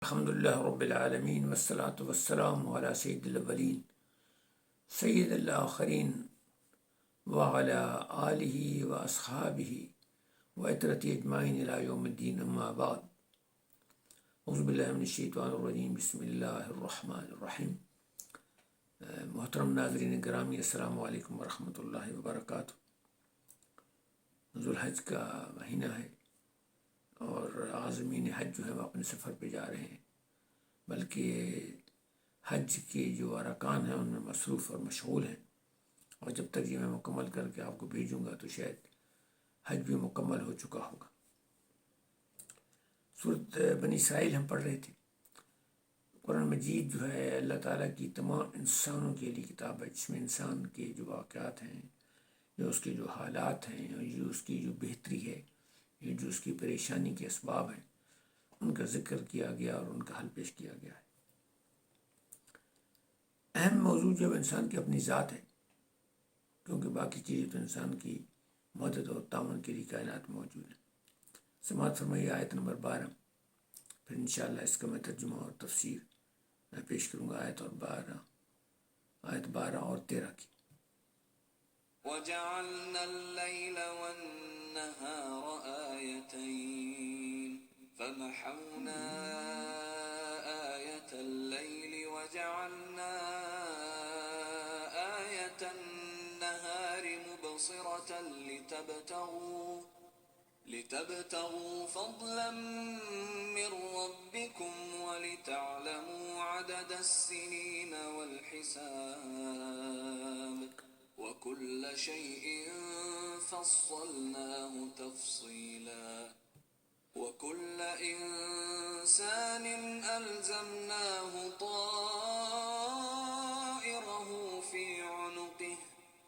الحمد لله رب العالمين والصلاة والسلام على سيد الأولين سيد الآخرين وعلى آله وأصحابه وعترته أجمعين إلى يوم الدين أما بعد أعوذ بالله من الشيطان الرجيم بسم الله الرحمن الرحيم محترم ناظرین گرامی السلام علیکم ورحمۃ اللہ وبرکاتہ۔ ذوالحج کا مہینہ ہے اور عازمین حج جو ہے وہ اپنے سفر پہ جا رہے ہیں، بلکہ حج کے جو ارکان ہیں ان میں مصروف اور مشغول ہیں، اور جب تک یہ میں مکمل کر کے آپ کو بھیجوں گا تو شاید حج بھی مکمل ہو چکا ہوگا۔ سورۃ بنی اسرائیل ہم پڑھ رہے تھے۔ قرآن مجید جو ہے اللہ تعالیٰ کی تمام انسانوں کے لیے کتاب ہے، جس میں انسان کے جو واقعات ہیں، جو اس کے جو حالات ہیں، اور جو اس کی جو بہتری ہے، یہ جو اس کی پریشانی کے اسباب ہیں، ان کا ذکر کیا گیا اور ان کا حل پیش کیا گیا ہے۔ اہم موضوع جو انسان کی اپنی ذات ہے، کیونکہ باقی چیزیں تو انسان کی مدد اور تعاون کے لیے کائنات میں موجود ہیں۔ سماعت فرمائیے آیت نمبر 12، پھر انشاءاللہ اس کا میں ترجمہ اور تفسیر میں پیش کروں گا۔ آیت 12 اور 13 کی۔ وَجَعَلْنَا اللَّيْلَ وَالنَّهَارَ آيَتَيْنِ فَمَحَوْنَا آيَةَ اللَّيْلِ وَجَعَلْنَا آيَةَ النَّهَارِ مُبْصِرَةً لِتَبْتَغُوا فَضْلًا مِّن رَّبِّكُمْ وَلِتَعْلَمُوا عَدَدَ السِّنِينَ وَالْحِسَابَ وَكُلَّ شَيْءٍ فَصَّلْنَاهُ تَفْصِيلًا وَكُلَّ إِنسَانٍ أَلْزَمْنَاهُ طَائِرَهُ فِي عُنُقِهِ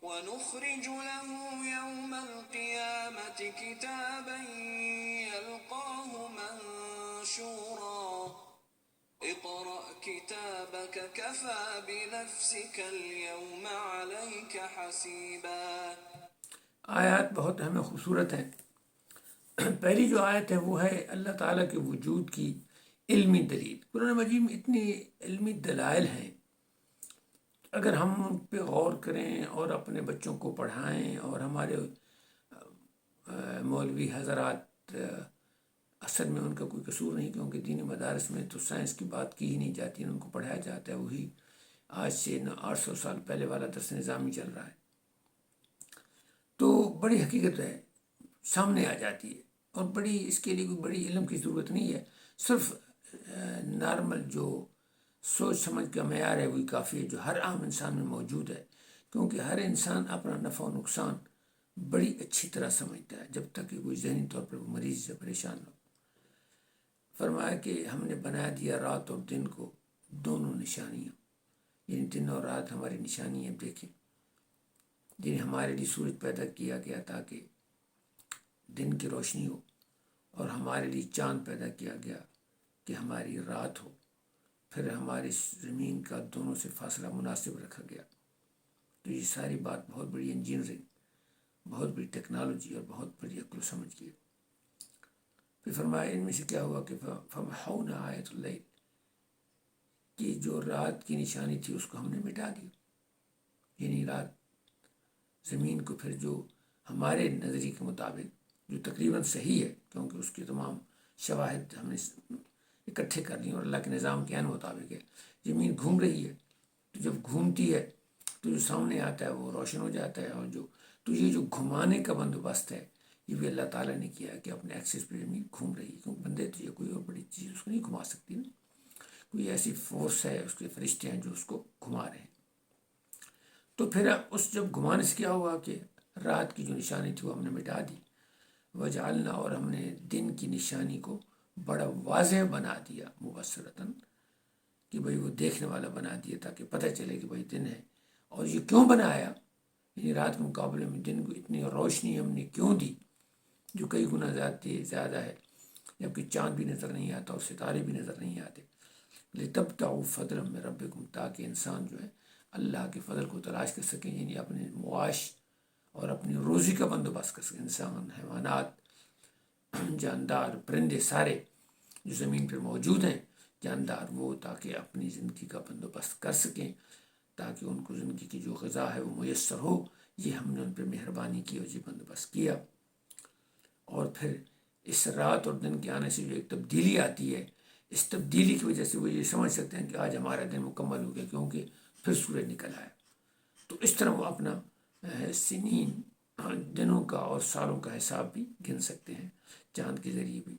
وَنُخْرِجُ لَهُ يَوْمَ الْقِيَامَةِ كِتَابًا يَلْقَاهُ مَنشُورًا اقرأ كتابك كفى بنفسك اليوم عليك حسيبا۔ آیات بہت اہم خوبصورت ہیں۔ پہلی جو آیت ہے وہ ہے اللہ تعالیٰ کے وجود کی علمی دلیل۔ قرآن مجید میں اتنی علمی دلائل ہیں، اگر ہم ان پہ غور کریں اور اپنے بچوں کو پڑھائیں، اور ہمارے مولوی حضرات، اصل میں ان کا کوئی قصور نہیں، کیونکہ دینی مدارس میں تو سائنس کی بات کی ہی نہیں جاتی، ان کو پڑھایا جاتا ہے وہی آج سے 800 سال پہلے والا درس نظامی چل رہا ہے، تو بڑی حقیقت ہے سامنے آ جاتی ہے، اور بڑی اس کے لیے کوئی بڑی علم کی ضرورت نہیں ہے، صرف نارمل جو سوچ سمجھ کا معیار ہے وہی کافی ہے، جو ہر عام انسان میں موجود ہے، کیونکہ ہر انسان اپنا نفع و نقصان بڑی اچھی طرح سمجھتا ہے، جب تک کہ کوئی ذہنی طور پر مریض سے پریشان ہو۔ فرمایا کہ ہم نے بنا دیا رات اور دن کو دونوں نشانیاں، یعنی دن اور رات ہماری نشانی ہے۔ دیکھیں، جنہیں ہمارے لیے سورج پیدا کیا گیا تاکہ دن کی روشنی ہو، اور ہمارے لیے چاند پیدا کیا گیا کہ ہماری رات ہو، پھر ہماری زمین کا دونوں سے فاصلہ مناسب رکھا گیا۔ تو یہ ساری بات بہت بڑی انجینئرنگ، بہت بڑی ٹیکنالوجی اور بہت بڑی عقل و سمجھ کی ہے۔ پھر فرمایا ان میں سے کیا ہوا کہ فَمَحَوْنَا آیَةَ اللَّيْلِ، کہ جو رات کی نشانی تھی اس کو ہم نے مٹا دیا، یعنی رات زمین کو پھر جو ہمارے نظریے کے مطابق جو تقریباً صحیح ہے، کیونکہ اس کے تمام شواہد ہم نے اکٹھے کر لی اور اللہ کے نظام کے عین مطابق ہے۔ زمین گھوم رہی ہے، تو جب گھومتی ہے تو جو سامنے آتا ہے وہ روشن ہو جاتا ہے، اور تو یہ جو گھمانے کا بندوبست ہے یہ بھی اللہ تعالیٰ نے کیا کہ اپنے ایکسس پہ زمین گھوم رہی ہے، کیونکہ بندے تو یہ کوئی اور بڑی چیز اس کو نہیں گھما سکتی نا، کوئی ایسی فورس ہے، اس کے فرشتے ہیں جو اس کو گھما رہے ہیں۔ تو پھر اس جب گھمانے سے کیا ہوا کہ رات کی جو نشانی تھی وہ ہم نے مٹا دی، وجعلنا، اور ہم نے دن کی نشانی کو بڑا واضح بنا دیا، مبصرتاً، کہ بھئی وہ دیکھنے والا بنا دیا تاکہ پتہ چلے کہ بھئی دن ہے۔ اور یہ کیوں بنایا، یعنی رات کے مقابلے میں دن کو اتنی روشنی ہم نے کیوں دی جو کئی گنا زیادہ ہے، جبکہ چاند بھی نظر نہیں آتا اور ستارے بھی نظر نہیں آتے۔ لِتَبْتَغُوا فَضْلًا مِّن رَّبِّكُمْ، تاکہ انسان جو ہے اللہ کے فضل کو تلاش کر سکیں، یعنی اپنے معاش اور اپنی روزی کا بندوبست کر سکیں۔ انسان، حیوانات، جاندار، پرندے سارے جو زمین پر موجود ہیں، جاندار وہ، تاکہ اپنی زندگی کا بندوبست کر سکیں، تاکہ ان کو زندگی کی جو غذا ہے وہ میسر ہو۔ یہ ہم نے ان پہ مہربانی کی اور یہ بندوبست کیا۔ اور پھر اس رات اور دن کے آنے سے جو ایک تبدیلی آتی ہے، اس تبدیلی کی وجہ سے وہ یہ سمجھ سکتے ہیں کہ آج ہمارا دن مکمل ہو گیا، کیونکہ پھر سورج نکل آیا۔ تو اس طرح وہ اپنا سنین، دنوں کا اور سالوں کا حساب بھی گن سکتے ہیں، چاند کے ذریعے بھی،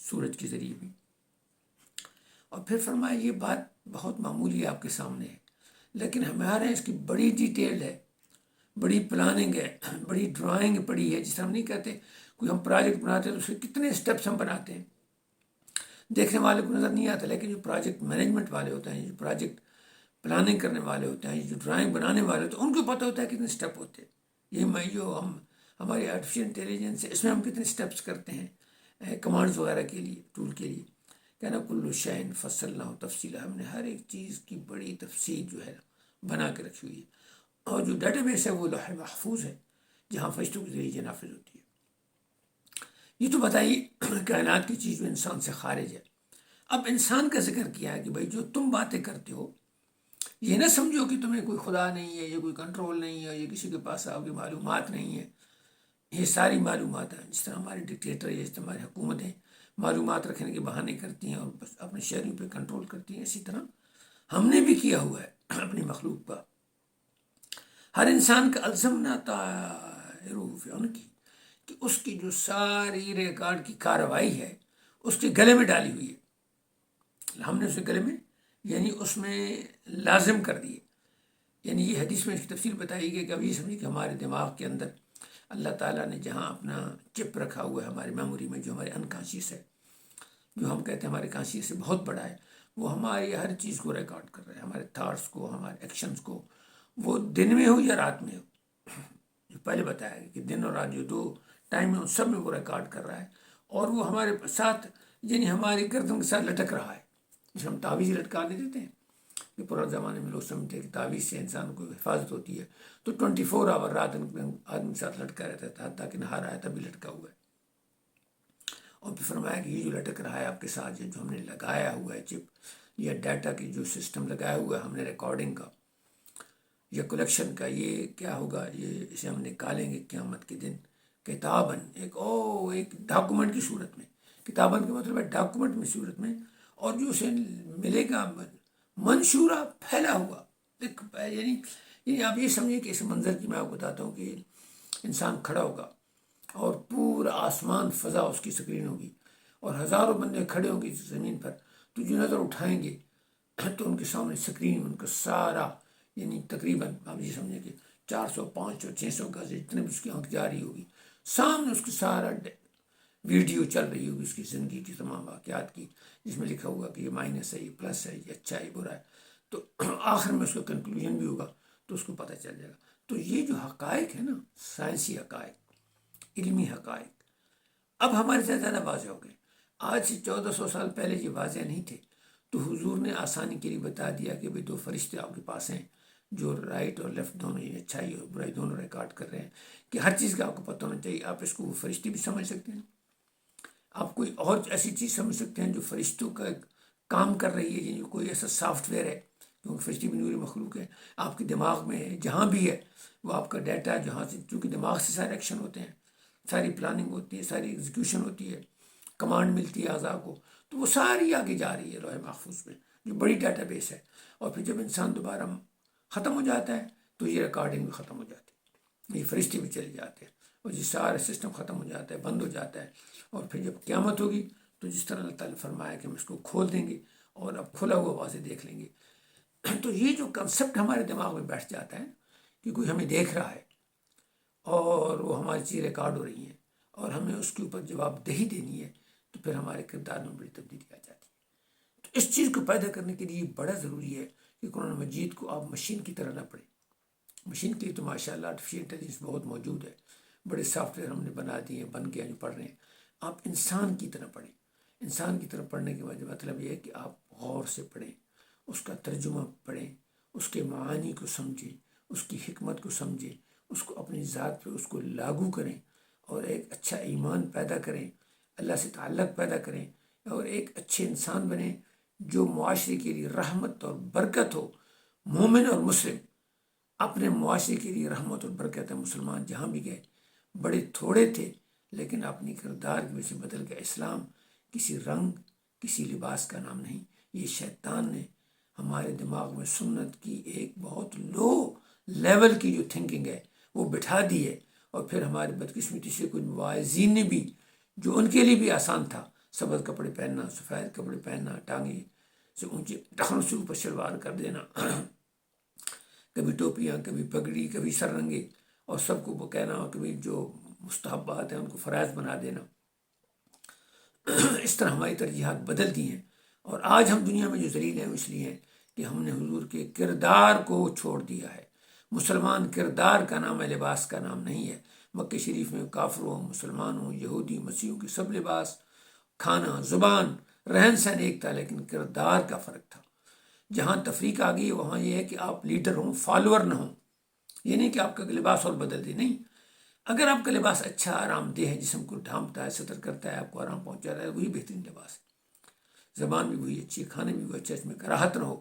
سورج کے ذریعے بھی۔ اور پھر فرمایا یہ بات بہت معمولی آپ کے سامنے ہے، لیکن ہمارے اس کی بڑی ڈیٹیل ہے، بڑی پلاننگ ہے، بڑی ڈرائنگ پڑی ہے۔ جس طرح ہم نہیں کہتے کوئی ہم پروجیکٹ بناتے ہیں تو اس کے کتنے اسٹیپس ہم بناتے ہیں، دیکھنے والے کو نظر نہیں آتا، لیکن جو پروجیکٹ مینجمنٹ والے ہوتے ہیں، جو پروجیکٹ پلاننگ کرنے والے ہوتے ہیں، جو ڈرائنگ بنانے والے ہوتے ہیں، ان کو پتہ ہوتا ہے کتنے اسٹیپ ہوتے ہیں۔ یہ جو ہماری آرٹیفیشیل انٹیلیجنس ہے، اس میں ہم کتنے اسٹیپس کرتے ہیں کمانڈز وغیرہ کے لیے، ٹول کے لیے۔ کہنا کلو شین فصلناہ تفصیلا، ہم نے ہر ایک چیز کی بڑی تفصیل جو ہے بنا کے رکھی ہوئی ہے۔ اور جو ڈیٹا بیس ہے وہ لوح محفوظ ہے، جہاں فرشتوں کے ذریعے نافذ ہوتی ہے۔ یہ تو بتائیے کائنات کی چیز جو انسان سے خارج ہے۔ اب انسان کا ذکر کیا ہے کہ بھائی جو تم باتیں کرتے ہو، یہ نہ سمجھو کہ تمہیں کوئی خدا نہیں ہے، یہ کوئی کنٹرول نہیں ہے، یہ کسی کے پاس آپ کی معلومات نہیں ہے۔ یہ ساری معلومات ہیں، جس طرح ہمارے ڈکٹیٹر یا جس طرح ہماری حکومتیں معلومات رکھنے کے بہانے کرتی ہیں اور بس اپنے شہریوں پہ کنٹرول کرتی ہیں، اسی طرح ہم نے بھی کیا ہوا ہے اپنی مخلوق کا۔ ہر انسان کا الزمنا تعارف ان کی، کہ اس کی جو ساری ریکارڈ کی کارروائی ہے اس کے گلے میں ڈالی ہوئی ہے۔ ہم نے اس کے گلے میں یعنی اس میں لازم کر دیے۔ یعنی یہ حدیث میں اس کی تفصیل بتائی گئی کہ اب یہ سمجھیں کہ ہمارے دماغ کے اندر اللہ تعالیٰ نے جہاں اپنا چپ رکھا ہوا ہے ہماری میموری میں، جو ہمارے انکانشیس ہے، جو ہم کہتے ہیں ہمارے کانشیس سے بہت بڑا ہے، وہ ہماری ہر چیز کو ریکارڈ کر رہا ہے، ہمارے تھاٹس کو، ہمارے ایکشنز کو، وہ دن میں ہو یا رات میں ہو۔ جو پہلے بتایا کہ دن اور رات جو دو ٹائم میں، ان سب میں وہ ریکارڈ کر رہا ہے، اور وہ ہمارے ساتھ یعنی ہماری گردن کے ساتھ لٹک رہا ہے۔ جسے ہم تعویذ لٹکا دیتے ہیں، کہ پرانے زمانے میں لوگ سمجھتے ہیں کہ تعویذ سے انسان کو حفاظت ہوتی ہے، تو 24 آور رات آدمی کے ساتھ لٹکا رہتا تھا، حتیٰ کہ نہا رہا ہے تبھی لٹکا ہوا ہے۔ اور پھر فرمایا کہ یہ جو لٹک رہا ہے آپ کے ساتھ، جو ہم نے لگایا ہوا ہے چپ یا ڈیٹا کی جو سسٹم لگایا ہوا ہے ہم نے ریکارڈنگ کا یا کلیکشن کا، یہ کیا ہوگا؟ یہ اسے ہم نکالیں گے قیامت کے دن کتاباً، ایک ڈاکومنٹ کی صورت میں۔ کتاباً کا مطلب ہے ڈاکومنٹ میں صورت میں، اور جو اسے ملے گا منشورہ، پھیلا ہوا۔ یعنی آپ یہ سمجھیں کہ اس منظر کی میں آپ کو بتاتا ہوں کہ انسان کھڑا ہوگا اور پورا آسمان فضا اس کی سکرین ہوگی، اور ہزاروں بندے کھڑے ہوں گے اس زمین پر، تو جو نظر اٹھائیں گے تو ان کے سامنے سکرین، ان کا سارا یعنی تقریباً آپ یہ سمجھیں کہ 400 500 600 گز جتنے بھی اس کی آنکھ جاری ہوگی، سامنے اس کی سارا ویڈیو چل رہی ہوگی اس کی زندگی کی تمام واقعات کی، جس میں لکھا ہوگا کہ یہ مائنس ہے، یہ پلس ہے، یہ اچھا ہے، یہ برا ہے۔ تو آخر میں اس کا کنکلوژن بھی ہوگا تو اس کو پتہ چل جائے گا۔ تو یہ جو حقائق ہے نا، سائنسی حقائق، علمی حقائق، اب ہمارے سے زیادہ واضح ہو گئے۔ آج سے 1400 سال پہلے یہ واضح نہیں تھے، تو حضور نے آسانی کے لیے بتا دیا کہ بھئی 2 فرشتے آپ کے پاس ہیں جو رائٹ اور لیفٹ دونوں، یعنی اچھائی اور برائی دونوں ریکارڈ کر رہے ہیں، کہ ہر چیز کا آپ کو پتہ ہونا چاہیے۔ آپ اس کو وہ فرشتے بھی سمجھ سکتے ہیں، آپ کوئی اور ایسی چیز سمجھ سکتے ہیں جو فرشتوں کا کام کر رہی ہے، یعنی کوئی ایسا سافٹ ویئر ہے، کیونکہ فرشتے بھی نوری مخلوق ہے، آپ کے دماغ میں ہے، جہاں بھی ہے وہ آپ کا ڈیٹا، جہاں سے چونکہ دماغ سے سارے ایکشن ہوتے ہیں، ساری پلاننگ ہوتی ہے، ساری ایگزیکیوشن ہوتی ہے، کمانڈ ملتی ہے اعضاء کو، تو وہ ساری آگے جا رہی ہے لوح محفوظ میں، جو بڑی ڈیٹا بیس ہے۔ اور پھر جب انسان دوبارہ ختم ہو جاتا ہے تو یہ ریکارڈنگ بھی ختم ہو جاتی ہے، یہ فرشتے بھی چلے جاتے ہیں، اور یہ سارا سسٹم ختم ہو جاتا ہے، بند ہو جاتا ہے۔ اور پھر جب قیامت ہوگی تو جس طرح اللہ تعالیٰ نے فرمایا کہ ہم اس کو کھول دیں گے اور اب کھلا ہوا واضح دیکھ لیں گے۔ تو یہ جو کنسپٹ ہمارے دماغ میں بیٹھ جاتا ہے کہ کوئی ہمیں دیکھ رہا ہے اور وہ ہماری چیزیں ریکارڈ ہو رہی ہیں اور ہمیں اس کے اوپر جواب دہی دینی ہے، تو پھر ہمارے کردار میں بڑی تبدیلی آ جاتی ہے۔ تو اس چیز کو پیدا کرنے کے لیے بڑا ضروری ہے کہ قرآن مجید کو آپ مشین کی طرح نہ پڑھیں۔ مشین کے لیے تو ماشاءاللہ آرٹیفیشیل انٹیلیجنس بہت موجود ہے، بڑے سافٹ ویئر ہم نے بنا دیے ہیں، بن گیا جو پڑھ رہے ہیں۔ آپ انسان کی طرح پڑھیں۔ انسان کی طرح پڑھنے کے مطلب یہ ہے کہ آپ غور سے پڑھیں، اس کا ترجمہ پڑھیں، اس کے معانی کو سمجھیں، اس کی حکمت کو سمجھیں، اس کو اپنی ذات پہ اس کو لاگو کریں، اور ایک اچھا ایمان پیدا کریں، اللہ سے تعلق پیدا کریں، اور ایک اچھے انسان بنیں جو معاشرے کے لیے رحمت اور برکت ہو، مومن اور مسلم اپنے معاشرے کے لیے رحمت اور برکت ہے۔ مسلمان جہاں بھی گئے بڑے تھوڑے تھے لیکن اپنی کردار کی وجہ سے بدل گئے۔ اسلام کسی رنگ کسی لباس کا نام نہیں، یہ شیطان نے ہمارے دماغ میں سنت کی ایک بہت لو لیول کی جو تھنکنگ ہے وہ بٹھا دی ہے، اور پھر ہمارے بدقسمتی سے کچھ واعظین نے بھی، جو ان کے لیے بھی آسان تھا، سبز کپڑے پہننا، سفید کپڑے پہننا، ٹانگیں سے اونچے ٹخنوں سے اوپر شلوار کر دینا، کبھی ٹوپیاں، کبھی پگڑی، کبھی سر رنگے، اور سب کو وہ کہنا، اور کبھی جو مستحبات ہیں ان کو فرائض بنا دینا۔ اس طرح ہماری ترجیحات بدل دی ہیں، اور آج ہم دنیا میں جو ذلیل ہیں وہ اس لیے ہیں کہ ہم نے حضور کے کردار کو چھوڑ دیا ہے۔ مسلمان کردار کا نام ہے، لباس کا نام نہیں ہے۔ مکہ شریف میں کافروں، مسلمانوں، یہودی، مسیحوں کے سب لباس، کھانا، زبان، رہن سہن ایک تھا، لیکن کردار کا فرق تھا۔ جہاں تفریق آ گئی وہاں یہ ہے کہ آپ لیڈر ہوں، فالوور نہ ہوں۔ یہ نہیں کہ آپ کا لباس اور بدل دے، نہیں۔ اگر آپ کا لباس اچھا، آرام دہ ہے، جسم کو ڈھانپتا ہے، ستر کرتا ہے، آپ کو آرام پہنچاتا ہے، وہی بہترین لباس ہے۔ زبان بھی وہی اچھی ہے، کھانے بھی وہ اچھا، اس میں کراہت نہ ہو،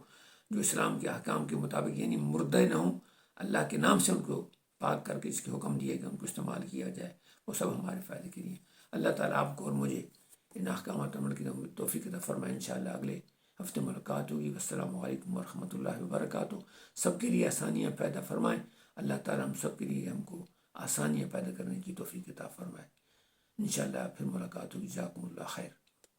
جو اسلام کے احکام کے مطابق، یعنی مردے نہ ہوں، اللہ کے نام سے ان کو پاک کر کے اس کے حکم دیے کہ ان کو استعمال کیا جائے، وہ سب ہمارے فائدے کے لیے۔ اللہ تعالیٰ آپ کو اور مجھے ان احکامات عمل کی توفیق عطا فرمائے۔ انشاءاللہ اگلے ہفتے ملاقات ہوگی۔ السلام علیکم ورحمۃ اللہ وبرکاتہ۔ سب کے لیے آسانیاں پیدا فرمائیں اللہ تعالیٰ، ہم سب کے لیے ہم کو آسانیاں پیدا کرنے کی توفیق عطا فرمائے۔ انشاءاللہ پھر ملاقات ہوگی۔ جزاکم اللہ خیر۔